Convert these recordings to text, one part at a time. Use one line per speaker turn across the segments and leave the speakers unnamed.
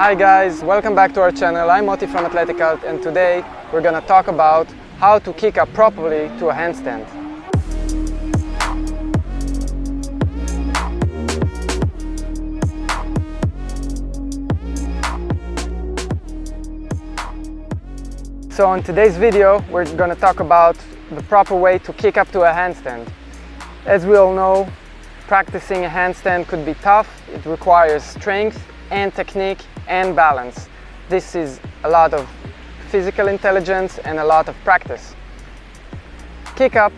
Hi guys, welcome back to our channel. I'm Moti from Athletic Cult, and today we're gonna talk about how to kick up properly to a handstand. So in today's video, we're gonna talk about the proper way to kick up to a handstand. As we all know, practicing a handstand could be tough. It requires strength and technique and balance. This is a lot of physical intelligence and a lot of practice. Kick up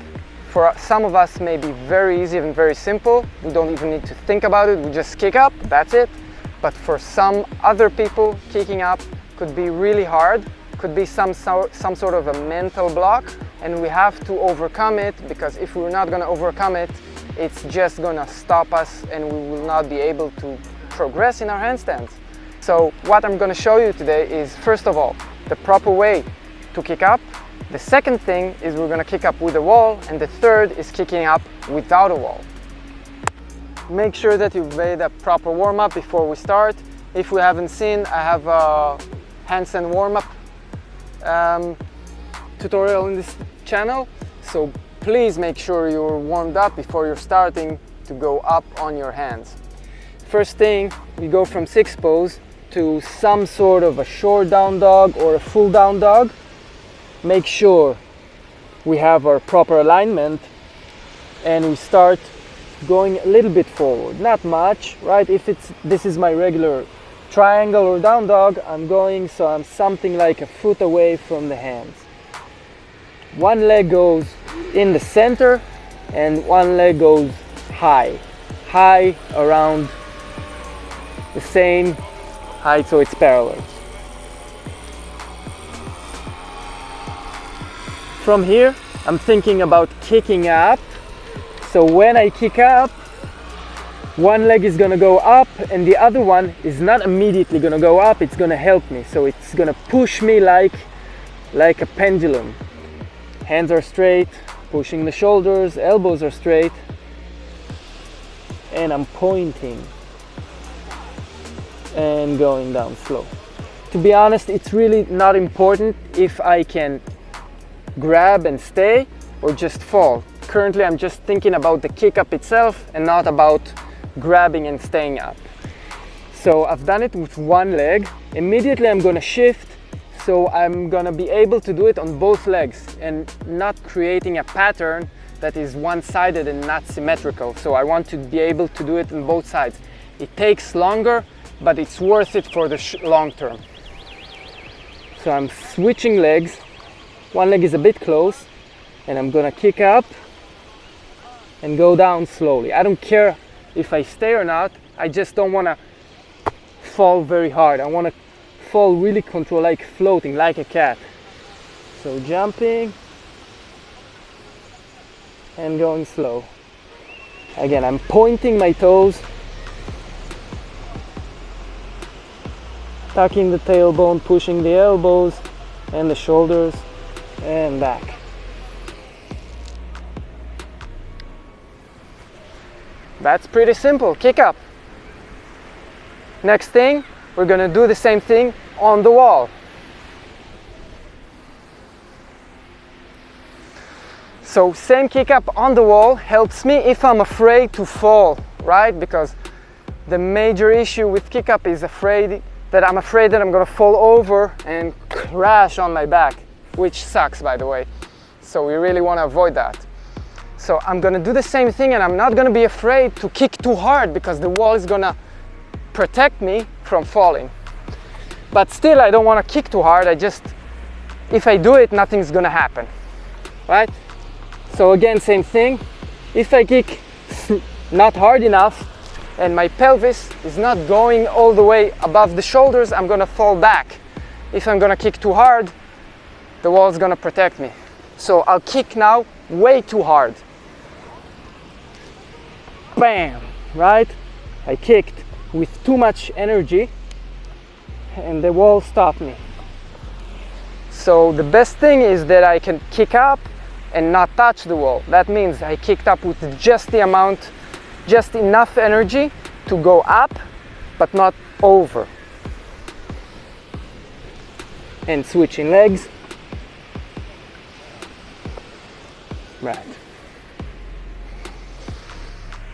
for some of us may be very easy and very simple. We don't even need to think about it. We just kick up, that's it. But for some other people, kicking up could be really hard, could be some sort of a mental block, and we have to overcome it, because if we're not going to overcome it, it's just going to stop us and we will not be able to progress in our handstands. So what I'm going to show you today is, first of all, the proper way to kick up. The second thing is we're going to kick up with a wall, and the third is kicking up without a wall. Make sure that you've made a proper warm-up before we start. If we haven't seen, I have a handstand warm-up tutorial in this channel, so please make sure you're warmed up before you're starting to go up on your hands. First thing, we go from 6 pose to some sort of a short down dog or a full down dog. Make sure we have our proper alignment, and we start going a little bit forward, not much, right? If this is my regular triangle or down dog, I'm going so I'm something like a foot away from the hands. One leg goes in the center and one leg goes high around the same height, so it's parallel. From here, I'm thinking about kicking up. So when I kick up, one leg is gonna go up and the other one is not immediately gonna go up, it's gonna help me. So it's gonna push me like a pendulum. Hands are straight, pushing the shoulders, elbows are straight, and I'm pointing and going down slow. To be honest, it's really not important if I can grab and stay or just fall. Currently, I'm just thinking about the kick up itself and not about grabbing and staying up. So I've done it with one leg. Immediately I'm gonna shift, so I'm gonna be able to do it on both legs and not creating a pattern that is one-sided and not symmetrical. So I want to be able to do it on both sides. It takes longer, but it's worth it for the long term. So I'm switching legs. One leg is a bit close, and I'm gonna kick up and go down slowly. I don't care if I stay or not, I just don't wanna fall very hard. I wanna fall really controlled, like floating, like a cat. So jumping and going slow. Again, I'm pointing my toes, tucking the tailbone, pushing the elbows and the shoulders, and back. That's pretty simple, kick up. Next thing, we're gonna do the same thing on the wall. So same kick up on the wall helps me if I'm afraid to fall, right? Because the major issue with kick up is I'm afraid that I'm gonna fall over and crash on my back, which sucks, by the way. So we really wanna avoid that. So I'm gonna do the same thing, and I'm not gonna be afraid to kick too hard because the wall is gonna protect me from falling. But still, I don't wanna kick too hard. If I do it, nothing's gonna happen, right? So again, same thing. If I kick not hard enough and my pelvis is not going all the way above the shoulders, I'm gonna fall back. If I'm gonna kick too hard, the wall is gonna protect me. So I'll kick now way too hard. Bam, right? I kicked with too much energy and the wall stopped me. So the best thing is that I can kick up and not touch the wall. That means I kicked up with just enough energy to go up, but not over. and switching legs. Right.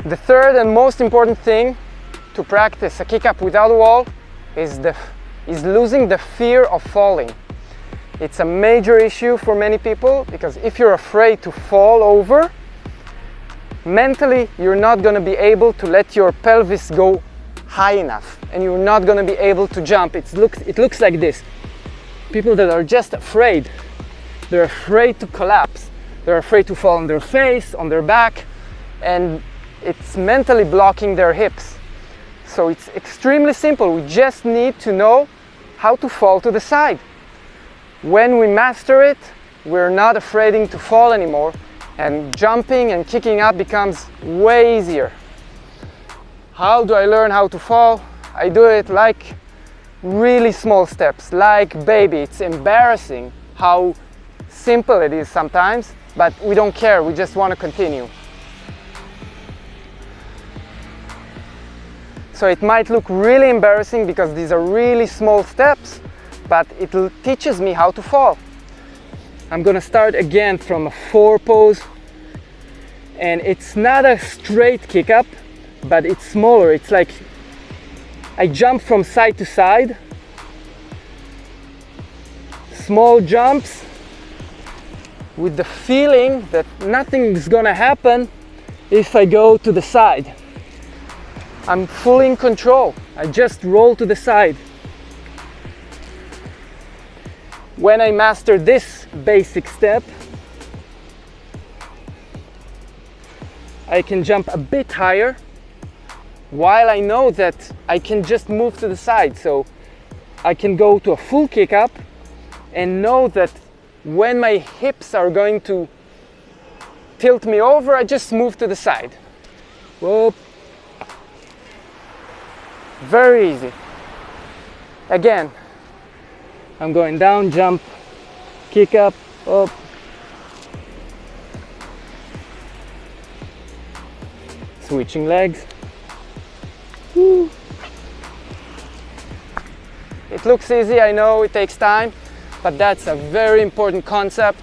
The third and most important thing to practice a kick-up without a wall is losing the fear of falling. It's a major issue for many people, because if you're afraid to fall over, mentally you're not going to be able to let your pelvis go high enough, and you're not going to be able to jump. It looks like this. People that are just afraid, they're afraid to collapse, they're afraid to fall on their face, on their back, and it's mentally blocking their hips. So it's extremely simple. We just need to know how to fall to the side. When we master it, we're not afraid to fall anymore, and jumping and kicking up becomes way easier. How do I learn how to fall? I do it like really small steps, like baby. It's embarrassing how simple it is sometimes, but we don't care, we just want to continue. So it might look really embarrassing because these are really small steps, but it teaches me how to fall. I'm gonna start again from a 4 pose, and it's not a straight kick up, but it's smaller. It's like I jump from side to side, small jumps, with the feeling that nothing is gonna happen if I go to the side. I'm fully in control. I just roll to the side. When I master this basic step, I can jump a bit higher, while I know that I can just move to the side. So I can go to a full kick up and know that when my hips are going to tilt me over, I just move to the side. Whoop. Very easy. Again, I'm going down, jump, kick up, up. Switching legs. Woo. It looks easy, I know it takes time, but that's a very important concept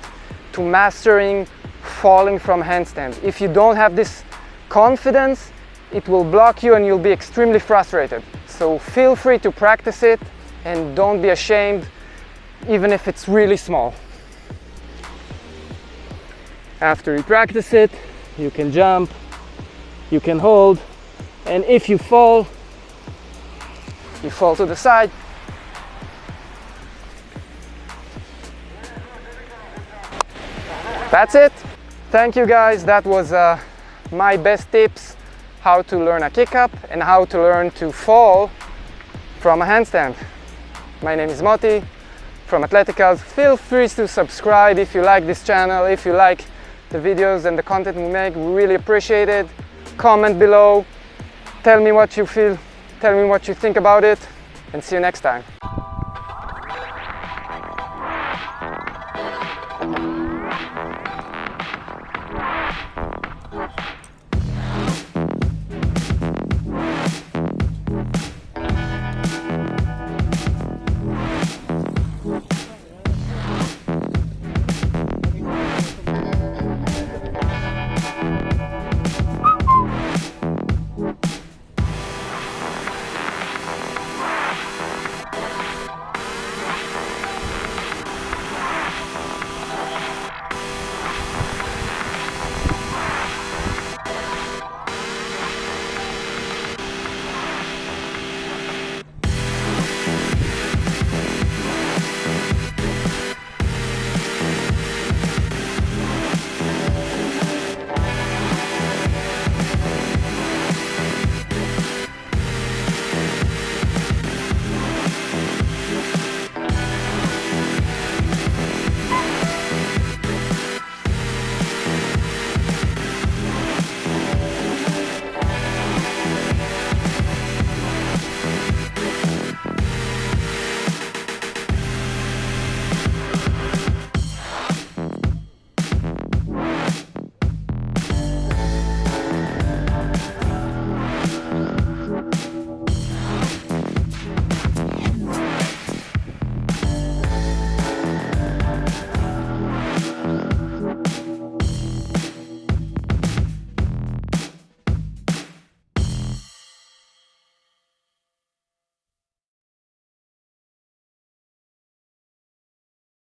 to mastering falling from handstand. If you don't have this confidence, it will block you and you'll be extremely frustrated. So feel free to practice it and don't be ashamed, even if it's really small. After you practice it, you can jump, you can hold, and if you fall to the side. That's it. Thank you guys. That was my best tips how to learn a kick up and how to learn to fall from a handstand. My name is Moti from Athleticals. Feel free to subscribe if you like this channel, if you like the videos and the content we make. We really appreciate it. Comment below, tell me what you feel, tell me what you think about it, and see you next time.